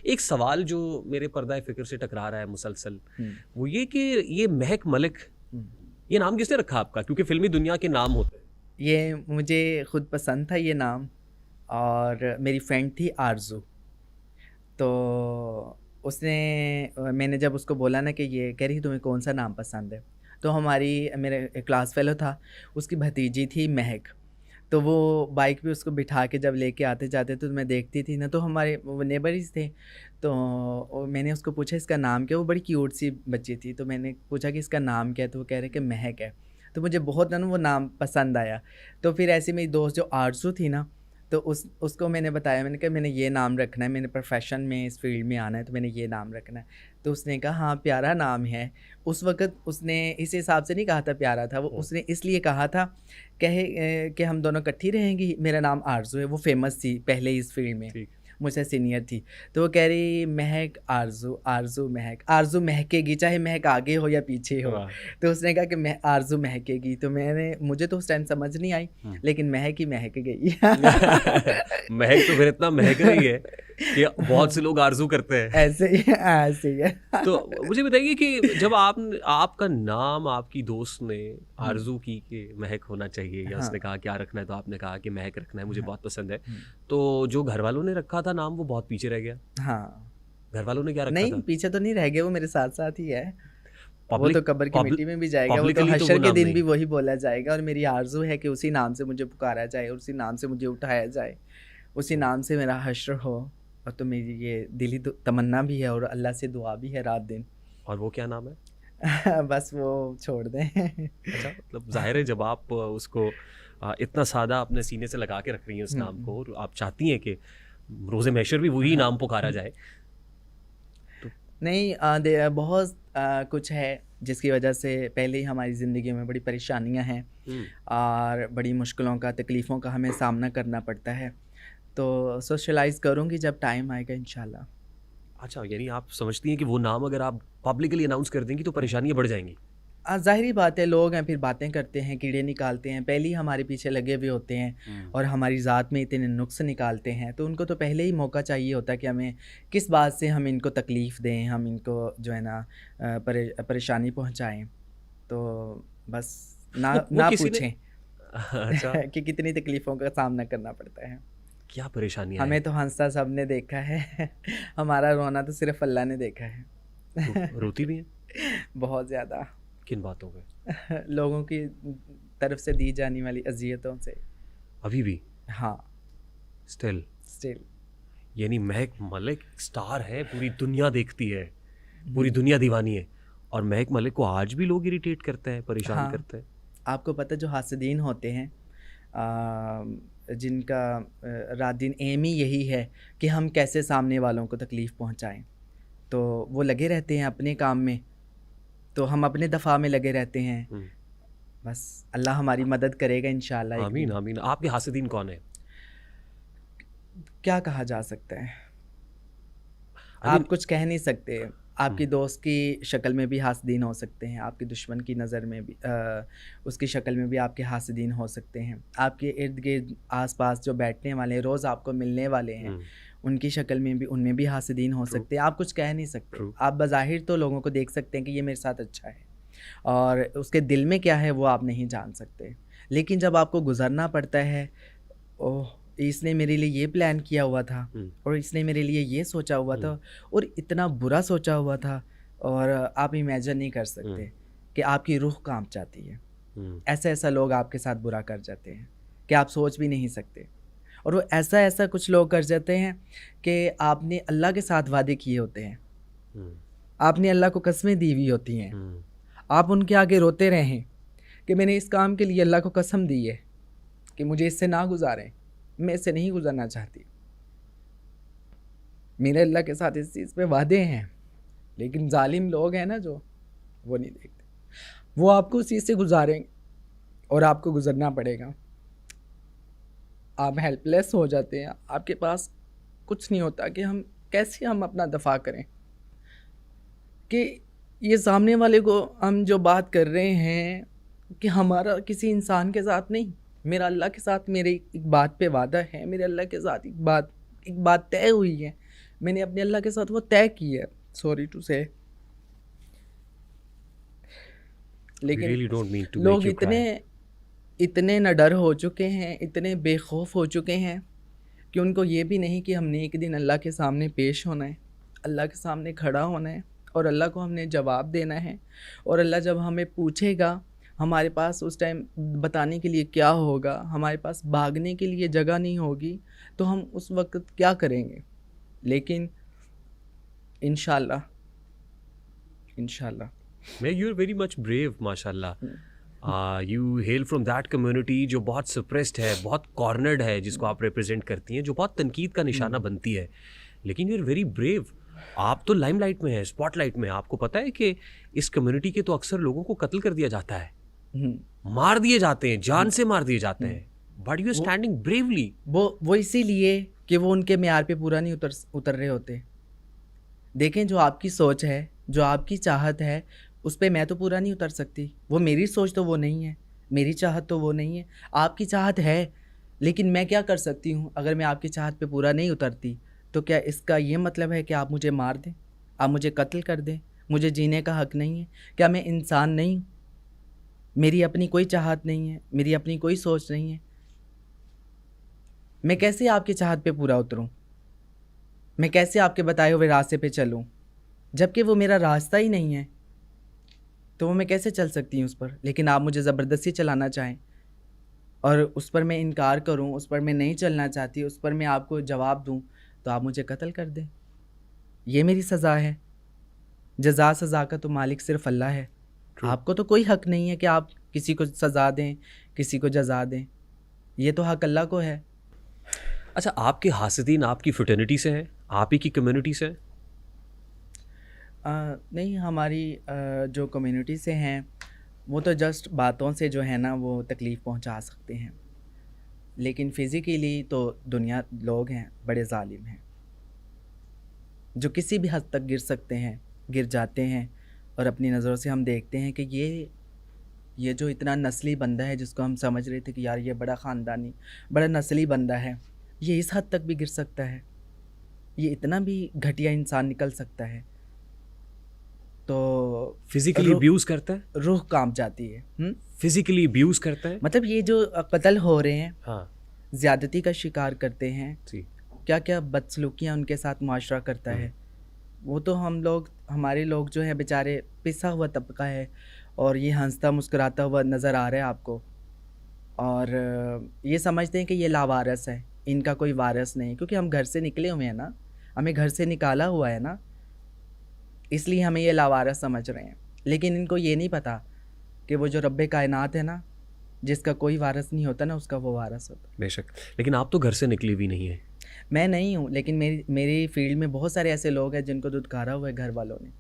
एक सवाल जो मेरे पर्दा फ़िक्र से टकरा रहा है मुसलसल, वो ये कि ये महक मलिक, ये नाम किसने रखा आपका? क्योंकि फ़िल्मी दुनिया के नाम होते हैं। ये मुझे खुद पसंद था ये नाम, और मेरी फ्रेंड थी आरज़ू। तो उसने मैंने जब उसको बोला ना कि ये कह रही तुम्हें कौन सा नाम पसंद है, तो हमारी मेरे क्लास फेलो था, उसकी भतीजी थी महक। तो वो बाइक पे उसको बिठा के जब लेके आते जाते तो मैं देखती थी ना, तो हमारे वो नेबर्स थे। तो मैंने उसको पूछा इसका नाम क्या, वो बड़ी क्यूट सी बच्ची थी, तो मैंने पूछा कि इसका नाम क्या है, तो वो कह रहे कि महक है। तो मुझे बहुत ना वो नाम पसंद आया। तो फिर ऐसे मेरी दोस्त जो आरज़ू थी ना, तो उसको मैंने बताया, मैंने कहा मैंने ये नाम रखना है, मैंने प्रोफेशन में इस फील्ड में आना है, तो मैंने ये नाम रखना है। तो उसने कहा हाँ प्यारा नाम है। उस वक़्त उसने इस हिसाब से नहीं कहा था प्यारा था, वो हुँ, उसने इसलिए कहा था कहे कि हम दोनों इकट्ठी रहेंगी, मेरा नाम आरज़ू है। वो फ़ेमस थी पहले ही इस फ़ील्ड में, ठीक। मुझसे सीनियर थी। तो वो कह रही महक आरज़ू, आरज़ू महक, आरज़ू महकेगी चाहे महक आगे हो या पीछे हो। वाह! तो उसने कहा कि आरज़ू महकेगी, तो मुझे तो उस टाइम समझ नहीं आई, हुँ। लेकिन महक ही महक गई। महक तो फिर इतना महक रही है कि बहुत से लोग आरज़ू करते हैं। ऐसे ही है। तो मुझे बताइए कि जब आपका नाम आपकी दोस्त ने हुँ, आरज़ू की कि महक होना चाहिए या हाँ, उसने कहा क्या रखना है तो आपने कहा कि महक रखना है, मुझे हाँ, बहुत पसंद है। हुँ, तो जो घरवालों ने रखा था नाम वो बहुत पीछे रह गया। हाँ। घरवालों ने क्या रखा नहीं, था? पीछे तो नहीं रह गए, वो मेरे साथ-साथ ही है। वो तो पब्लिक कब्र की पब्ल मिट्टी में भी जाएगा, वो तो पब्लिकली तो वो हश्र के नाम दिन नहीं। भी वही बोला जाएगा, और मेरी आरज़ू है कि उसी नाम से मुझे पुकारा जाए, और उसी नाम से मुझे उठाया जाए, उसी हुँ, नाम से मेरा हश्र हो। और तो मेरी ये दिली तमन्ना भी है और अल्लाह से दुआ भी है रात-दिन। और वो क्या नाम है? बस वो छोड़ दें। अच्छा, मतलब ज़ाहिर है जब आप उसको इतना सादा अपने सीने से लगा के रख रही हैं उस हुँ, नाम को हुँ, और आप चाहती हैं कि रोज़े महशर भी वही हाँ। नाम पुकारा जाए। तो नहीं, बहुत कुछ है जिसकी वजह से पहले ही हमारी ज़िंदगी में बड़ी परेशानियाँ हैं, हुँ, और बड़ी मुश्किलों का, तकलीफ़ों का हमें सामना करना पड़ता है। तो सोशलाइज़ करूँगी जब टाइम आएगा इंशाल्लाह। अच्छा यानी आप समझती हैं कि वो नाम अगर आप पब्लिकली अनाउंस कर देंगी तो परेशानियाँ बढ़ जाएँगी। ज़ाहिर-सी बात है, लोग हैं फिर बातें करते हैं, कीड़े निकालते हैं, पहले ही हमारे पीछे लगे हुए होते हैं, हुँ, और हमारी ज़ात में इतने नुक्स निकालते हैं, तो उनको तो पहले ही मौका चाहिए होता है कि हमें किस बात से हम इनको तकलीफ़ दें, हम इनको जो है ना परेशानी पहुँचाएँ। तो बस ना वो ना किसी ने पूछें अच्छा, कि कितनी तकलीफ़ों का सामना करना पड़ता है। क्या परेशानियाँ हमें हैं? तो हँसता सबने देखा है, हमारा रोना तो सिर्फ़ अल्लाह ने देखा है। रोती भी हैं? बहुत ज़्यादा। किन बातों पे? लोगों की तरफ से दी जाने वाली अज़ियतों से। अभी भी? हाँ, स्टिल? स्टिल। यानी महक मलिक स्टार है, पूरी दुनिया देखती है, पूरी हुँ, दुनिया दीवानी है और महक मलिक को आज भी लोग इरिटेट करते हैं, परेशान हाँ, करते हैं। आपको पता है जो हासदीन होते हैं, जिनका रात-दिन एम ही यही है कि हम कैसे सामने वालों को तकलीफ़ पहुँचाएँ। तो वो लगे रहते हैं अपने काम में, तो हम अपने दफ़ा में लगे रहते हैं। हुँ। बस अल्लाह हमारी मदद करेगा इंशाअल्लाह एक आमीन, दिन। आमीन। आपके हासिदीन कौन है? क्या कहा जा सकता है? आई मीन आप कुछ कह नहीं सकते। हुँ, आपकी दोस्त की शक्ल में भी हासदीन हो सकते हैं, आपके दुश्मन की नज़र में भी उसकी शक्ल में भी आपके हासदीन हो सकते हैं। आपके इर्द-गिर्द आस-पास जो बैठने वाले हैं, रोज़ आपको मिलने वाले हैं, हुँ, उनकी शक्ल में भी उनमें भी हासदीन हो ट्रू, सकते हैं। आप कुछ कह नहीं सकते। ट्रू। आप बज़ाहिर तो लोगों को देख सकते हैं कि ये मेरे साथ अच्छा है, और उसके दिल में क्या है वो आप नहीं जान सकते। लेकिन जब आपको गुज़रना पड़ता है, ओह! इसने मेरे लिए ये प्लान किया हुआ था, हुँ, और इसने मेरे लिए ये सोचा हुआ हुँ, था, और इतना बुरा सोचा हुआ था, और आप इमेजिन नहीं कर हुँ, सकते कि आपकी रूह काँप जाती है। हुँ, ऐसा-ऐसा लोग आपके साथ बुरा कर जाते हैं कि आप सोच भी नहीं सकते। और वो ऐसा-ऐसा कुछ लोग कर जाते हैं कि आपने अल्लाह के साथ वादे किए होते हैं। हुँ, आपने अल्लाह को कस्में दी हुई होती हैं। हुँ, आप उनके आगे रोते रहें कि मैंने इस काम के लिए अल्लाह को कसम दी है कि मुझे इससे ना गुज़ारें, मैं इससे नहीं गुज़रना चाहती। मेरे अल्लाह के साथ इस चीज़ पे वादे हैं, लेकिन ज़ालिम लोग हैं ना जो, वो नहीं देखते। वो आपको उस चीज़ से गुज़ारेंगे और आपको गुज़रना पड़ेगा। आप हेल्पलेस हो जाते हैं, आपके पास कुछ नहीं होता कि कैसे हम अपना दफ़ा करें, कि ये सामने वाले को हम जो बात कर रहे हैं कि हमारा किसी इंसान के साथ नहीं, मेरा अल्लाह के साथ मेरे एक बात पे वादा है, मेरे अल्लाह के साथ एक बात तय हुई है। मैंने अपने अल्लाह के साथ वो तय की है, सॉरी टू से। We लेकिन really don't mean to make लोग you इतने cry. इतने नडर हो चुके हैं, इतने बेखौफ हो चुके हैं कि उनको ये भी नहीं कि हमने एक दिन अल्लाह के सामने पेश होना है, अल्लाह के सामने खड़ा होना है और अल्लाह को हमने जवाब देना है। और अल्लाह जब हमें पूछेगा, हमारे पास उस टाइम बताने के लिए क्या होगा, हमारे पास भागने के लिए जगह नहीं होगी, तो हम उस वक्त क्या करेंगे। लेकिन इंशाल्लाह इंशाल्लाह मैं you're very much brave, माशाल्लाह. You hail from that community जो बहुत suppressed है, बहुत cornered है, जिसको आप represent करती हैं, जो बहुत तनकीद का निशाना बनती है. लेकिन you're very brave. आप तो लाइमलाइट में हैं, स्पॉटलाइट में हैं. आपको पता है कि इस कम्युनिटी के तो अक्सर लोगों को कत्ल कर दिया जाता है, मार दिए जाते हैं, जान से मार दिए जाते हैं. But you are standing bravely. वो इसीलिए कि वो उनके म्यार पे पूरा नहीं उतर रहे होते। देखें, जो आपकी सोच है, जो आपकी चाहत है, उस पे मैं तो पूरा नहीं उतर सकती। वो मेरी सोच तो वो नहीं है, मेरी चाहत तो वो नहीं है। आपकी चाहत है, लेकिन मैं क्या कर सकती हूँ? अगर मैं आपकी चाहत पे पूरा नहीं उतरती, तो क्या इसका ये मतलब है कि आप मुझे मार दें, आप मुझे कत्ल कर दें, मुझे जीने का हक़ नहीं है? क्या मैं इंसान नहीं हूँ? मेरी अपनी कोई चाहत नहीं है, मेरी अपनी कोई सोच नहीं है। मैं कैसे आपकी चाहत पे पूरा उतरूँ? मैं कैसे आपके बताए हुए रास्ते पे चलूँ, जबकि वो मेरा रास्ता ही नहीं है? तो वो मैं कैसे चल सकती हूँ उस पर? लेकिन आप मुझे ज़बरदस्ती चलाना चाहें और उस पर मैं इनकार करूँ, उस पर मैं नहीं चलना चाहती, उस पर मैं आपको जवाब दूँ, तो आप मुझे कत्ल कर दें। ये मेरी सज़ा है। जज़ा सज़ा का तो मालिक सिर्फ अल्लाह है। आपको तो कोई हक़ नहीं है कि आप किसी को सज़ा दें, किसी को जज़ा दें। ये तो हक़ अल्लाह को है। अच्छा, आपके हासिदीन आपकी फ्रेटर्निटी से हैं, आप ही की कम्युनिटी से हैं? नहीं, हमारी जो कम्युनिटी से हैं, वो तो जस्ट बातों से जो है ना, वो तकलीफ़ पहुंचा सकते हैं। लेकिन फ़िज़िकली तो दुनिया लोग हैं, बड़े ज़ालिम हैं, जो किसी भी हद तक गिर सकते हैं, गिर जाते हैं। और अपनी नज़रों से हम देखते हैं कि ये जो इतना नस्ली बंदा है, जिसको हम समझ रहे थे कि यार ये बड़ा ख़ानदानी, बड़ा नस्ली बंदा है, ये इस हद तक भी गिर सकता है, ये इतना भी घटिया इंसान निकल सकता है। तो फिजिकली अब्यूज़ करता है? रूह कांप जाती है। फिजिकली अब्यूज़ करता है? मतलब ये जो कत्ल हो रहे हैं, हाँ ज़्यादती का शिकार करते हैं, जी. क्या क्या बदसलूकियाँ उनके साथ मुआशरा करता है, वो तो हमारे लोग जो है बेचारे, पिसा हुआ तबका है, और ये हंसता मुस्कुराता हुआ नज़र आ रहा है आपको, और ये समझते हैं कि ये लावारिस है, इनका कोई वारिस नहीं। क्योंकि हम घर से निकले हुए हैं ना, हमें घर से निकाला हुआ है ना, इसलिए हमें ये लावारिस समझ रहे हैं। लेकिन इनको ये नहीं पता कि वो जो रब्बे कायनात है ना, जिसका कोई वारिस नहीं होता ना, उसका वो वारिस होता। बेशक, लेकिन आप तो घर से निकली भी नहीं है. मैं नहीं हूँ, लेकिन मेरी फील्ड में बहुत सारे ऐसे लोग हैं जिनको दुत्कारा हुआ है घर वालों ने।